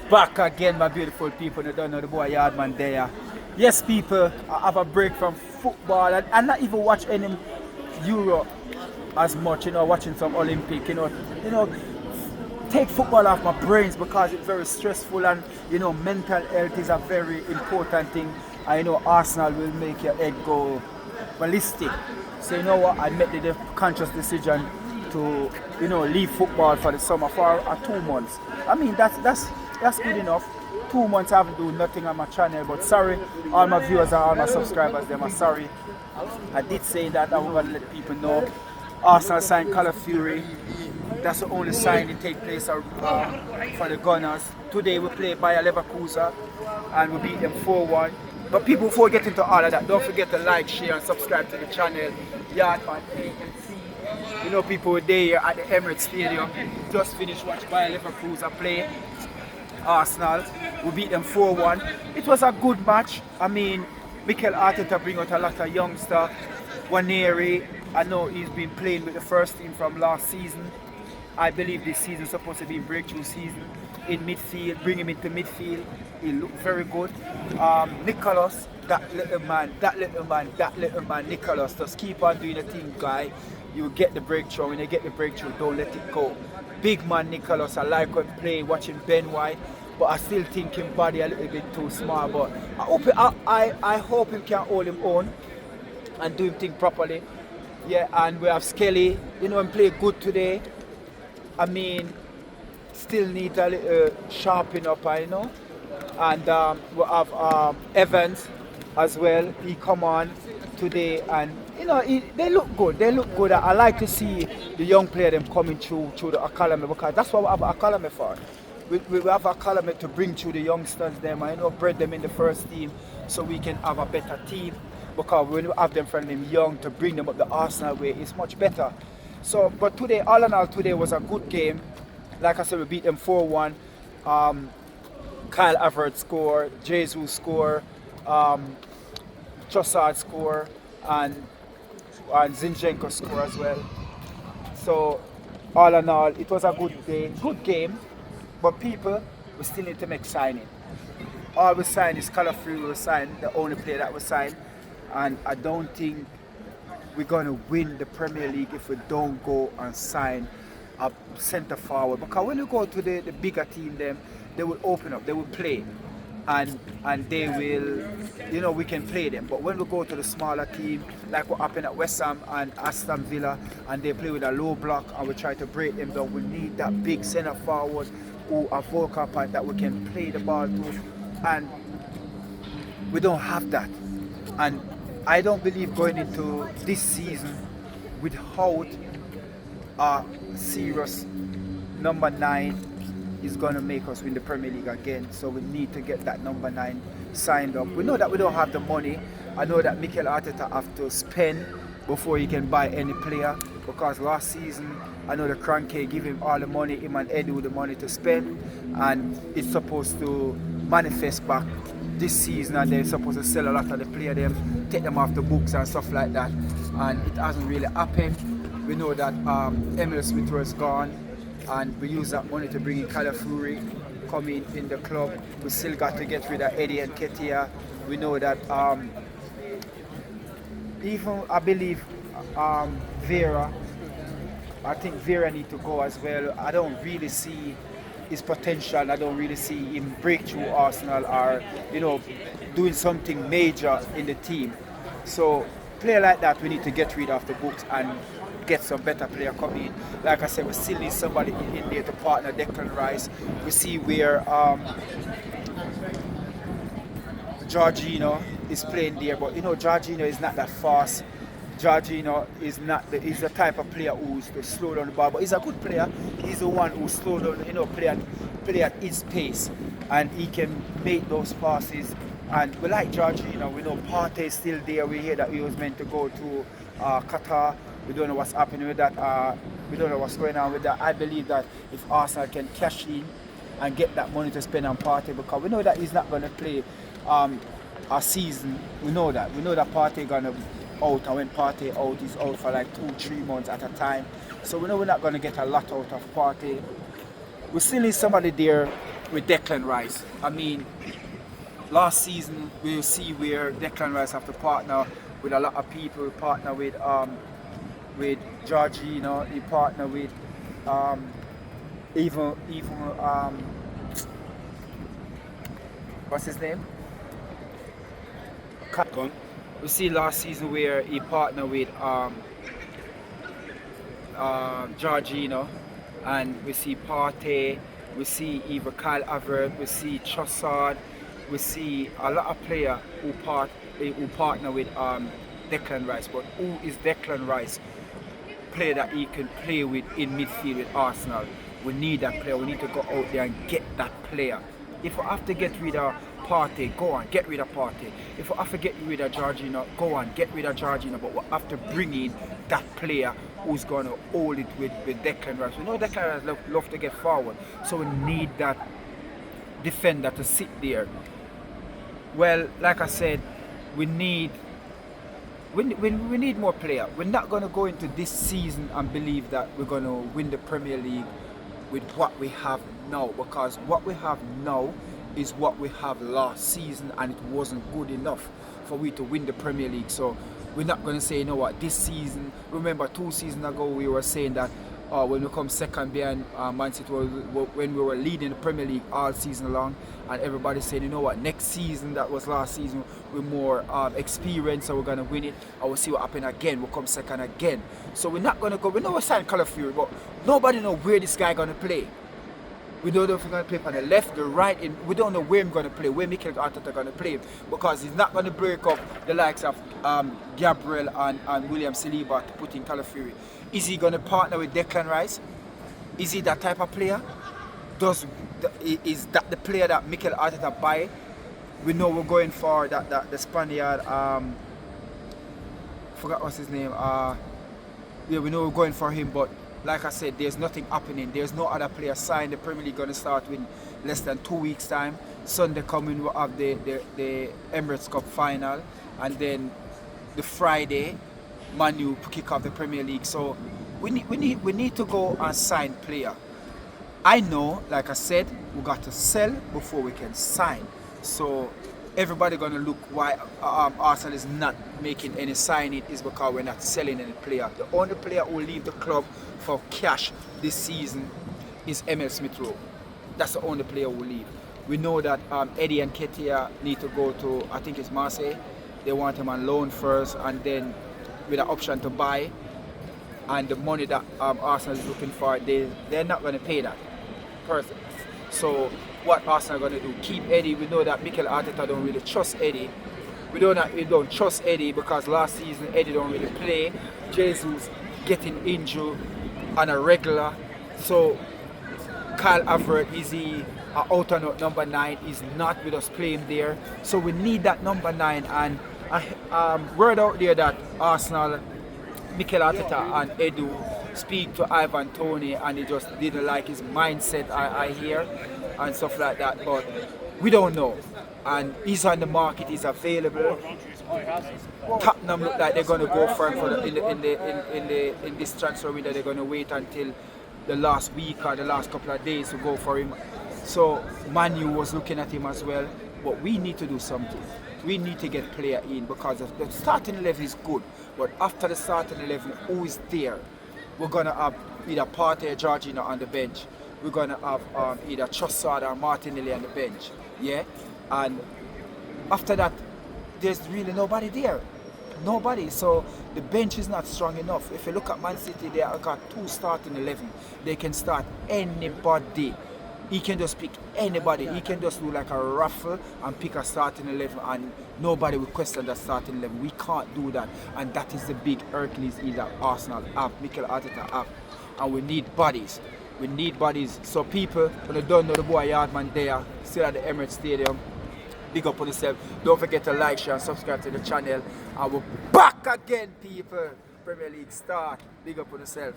Back again, my beautiful people. You don't know the boy Yardman there. Yes, people, I have a break from football and not even watch any Euro as much. Watching some Olympic. Take football off my brains because it's very stressful and mental health is a very important thing. I know Arsenal will make your head go ballistic. So you know what? I made the conscious decision to leave football for the summer for 2 months. I mean that's good enough. 2 months I haven't done nothing on my channel, but sorry, all my viewers and all my subscribers, them are sorry. I did say that I was going to let people know. Arsenal signed Call of Fury. That's the only sign that take place for the Gunners. Today we play by Leverkusen and we beat them 4-1. But people, before we get into all of that, don't forget to like, share and subscribe to the channel. Yardman AMC. People were there at the Emirates Stadium. Just finished watching by Leverkusen play Arsenal. We beat them 4-1. It was a good match. I mean, Mikel Arteta bring out a lot of youngsters. Waneri, I know he's been playing with the first team from last season. I believe this season is supposed to be a breakthrough season in midfield. Bring him into midfield. He looked very good. Nicholas, that little man, Nicholas, just keep on doing the thing, guy. You get the breakthrough. When you get the breakthrough, don't let it go. Big man Nicholas, I like him play, watching Ben White, but I still think him body a little bit too small. But I hope he can hold him on and do him thing properly. Yeah, and we have Skelly, and play good today. I mean, still need a little sharpen up, And we have Evans as well. He come on today, and they look good. They look good. I like to see the young player them coming through the academy, because that's what we have an academy for. We have an academy to bring through the youngsters them, bred them in the first team so we can have a better team. Because when we have them from them young to bring them up the Arsenal way, it's much better. So, but today, all in all, today was a good game. Like I said, we beat them 4-1. Kyle Havertz score, Jesus score, Trossard score, and Zinchenko score as well. So, all in all, it was a good game. But people, we still need to make signing. All we signed is Call of Fury. We signed the only player that we signed. And I don't think we're going to win the Premier League if we don't go and sign a centre forward. Because when you go to the bigger team, they will open up, they will play. And they will, we can play them. But when we go to the smaller team, like what happened at West Ham and Aston Villa, and they play with a low block and we try to break them down, we need that big centre forward who a vocal point that we can play the ball to. And we don't have that. And I don't believe going into this season without a serious number 9 is going to make us win the Premier League again. So we need to get that number 9 signed up. We know that we don't have the money. I know that Mikel Arteta have to spend before he can buy any player, because last season I know the Cranky give him all the money, him and Eddie with the money to spend, and it's supposed to manifest back this season, and they're supposed to sell a lot of the player them, take them off the books and stuff like that, and it hasn't really happened. We know that Emile Smith was gone, and we use that money to bring in Call of Fury coming in the club. We still got to get rid of Eddie and Ketia. We know that even I believe Vera, I think Vera need to go as well. I don't really see his potential. I don't really see him break through Arsenal or doing something major in the team. So player like that we need to get rid of the books and get some better player coming in. Like I said, we still need somebody in there to partner Declan Rice. We see where Jorginho is playing there, but Jorginho is not that fast. Jorginho is he's the type of player who's to slow down the ball, but he's a good player. He's the one who slow down, play at his pace, and he can make those passes. And we like Jorginho. We know Partey is still there. We hear that he was meant to go to Qatar. We don't know what's happening with that. We don't know what's going on with that. I believe that if Arsenal can cash in and get that money to spend on Partey, because we know that he's not going to play a season. We know that. We know that Partey going to out, and when Partey out, he's out for like 2-3 months at a time. So we know we're not going to get a lot out of Partey. We still need somebody there with Declan Rice. I mean, last season we'll see where Declan Rice have to partner with a lot of people. Partner with Georgina. He partner with even what's his name? We see last season where he partnered with Georgina, and we see Partey, we see even Kyle Havertz, we see Trossard, we see a lot of players who partner with Declan Rice. But who is Declan Rice? Player that he can play with in midfield with Arsenal. We need that player. We need to go out there and get that player. If we have to get rid of Partey, go on, get rid of Partey. If we have to get rid of Georgina, go on, get rid of Georgina. But we have to bring in that player who's going to hold it with Declan Rice. We know Declan Rice love to get forward, so we need that defender to sit there. Well, like I said, we need more players. We're not going to go into this season and believe that we're going to win the Premier League with what we have now, because what we have now is what we have last season, and it wasn't good enough for we to win the Premier League. So we're not going to say, you know what, this season, remember 2 seasons ago we were saying that when we come second behind Man City, when we were leading the Premier League all season long, and everybody said, you know what, next season, that was last season, we're more experienced, so we're going to win it, and we'll see what happens again, we'll come second again. So we're not going to go, we know we're signing Colour Fury, but nobody knows where this guy going to play. We don't know if he's going to play on the left, the right, we don't know where he's going to play, where Mikel Arteta going to play, because he's not going to break up the likes of Gabriel and William Saliba to put in Colour Fury. Is he going to partner with Declan Rice? Is he that type of player? Is that the player that Mikel Arteta buy? We know we're going for the Spaniard, forgot what's his name. Yeah, we know we're going for him, but like I said, there's nothing happening. There's no other player signed. The Premier League going to start in less than 2 weeks' time. Sunday coming, we'll have the Emirates Cup final, and then the Friday, Man U kick off the Premier League. So we need to go and sign player. I know, like I said, we got to sell before we can sign. So everybody gonna look why Arsenal is not making any signing is because we're not selling any player. The only player who will leave the club for cash this season is Emil Smith-Rowe. That's the only player who will leave. We know that Eddie and Ketia need to go to, I think it's Marseille. They want him on loan first, and then with an option to buy. And the money that Arsenal is looking for, they're not going to pay that person. So what Arsenal are going to do? Keep Eddie. We know that Mikel Arteta don't really trust Eddie. We don't trust Eddie because last season Eddie don't really play. Jesus getting injured on a regular. So Kyle Havertz, is he out and out number 9? He's not with us playing there. So we need that number 9. And word out there that Arsenal, Mikel Arteta and Edu speak to Ivan Toney, and he just didn't like his mindset, I hear, and stuff like that. But we don't know. And he's on the market, he's available. Tottenham look like they're going to go for him in this transfer window. They're going to wait until the last week or the last couple of days to go for him. So Man U was looking at him as well. But we need to do something. We need to get player in, because the starting 11 is good. But after the starting 11, who is there? We're going to have either Partey or Georgina on the bench. We're going to have either Trossard or Martinelli on the bench. Yeah? And after that, there's really nobody there. Nobody. So the bench is not strong enough. If you look at Man City, they have got 2 starting 11. They can start anybody. He can just pick anybody. He can just do like a raffle and pick a starting 11, and nobody will question that starting 11. We can't do that. And that is the big Hercules that Arsenal have, Mikel Arteta have. And we need bodies. We need bodies. So people, when you don't know the boy Yardman there, still at the Emirates Stadium, big up on yourself. Don't forget to like, share and subscribe to the channel. And we're back again, people. Premier League start. Big up on yourself.